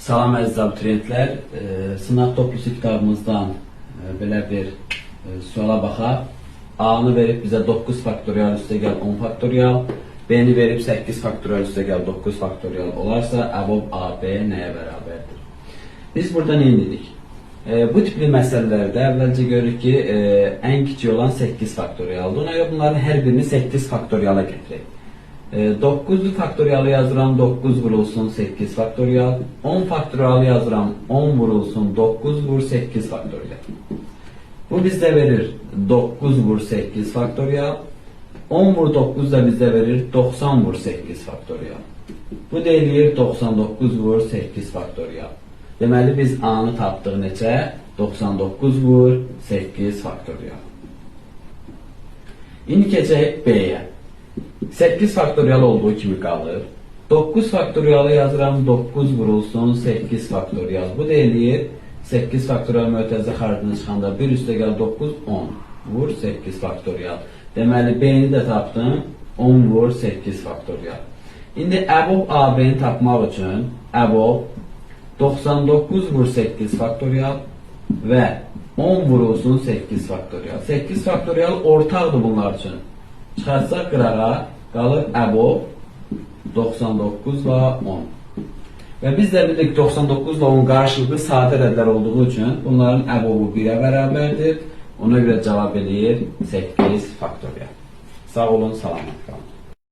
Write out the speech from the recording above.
Salam əziz abituriyentlər, sınaq toplusu kitabımızdan belə bir suala baxaq. A-nı verib bizə 9 faktorial üstəgəl 10 faktorial, B-ni verib 8 faktorial üstəgəl 9 faktorial olarsa, əbob AB nəyə bərabərdir? Biz burada nə edirik? Bu tipli məsələlərdə əvvəlcə görürük ki, ən kiçik olan 8 faktorialdır. Ona görə bunların hər birini 8 faktoriala gətirək. 9 faktorialı yazıram, 9 vurulsun 8 faktorial. 10 faktorialı yazıram, 10 vurulsun 9 vur 8 faktorial. Bu bizdə verir 9 vur 8 faktorial. 10 vur 9 da bizdə verir 90 vur 8 faktorial. Bu deyir 99 vur 8 faktorial. Deməli biz A-nı tapdıq neçə? 99 vur 8 faktorial. İndi keçək B-yə. 8 faktorial olduğu kimi qalır. 9 faktorialı yazıram, 9 vurulsun 8 faktorial. Bu deyir 8 faktorial mötərizə xaricində çıxanda 1 üstəgəl 9, 10 vur 8 faktorial. Deməli B-ni də tapdım, 10 vur 8 faktorial. İndi əbob AB-ni tapmaq üçün əbob 99 vur 8 faktorial və 10 vurulsun 8 faktorial. 8 faktorial ortaqdır bunlar üçün. Çıxarsaq qırağa qalır əbob 99 və 10. Və biz də bildik 99 və 10 qarşılıqlı sadə ədədlər olduğu üçün bunların əbobu 1-ə bərabərdir. Ona görə cavab eləyir 8 faktorial. Sağ olun, salamat qalın.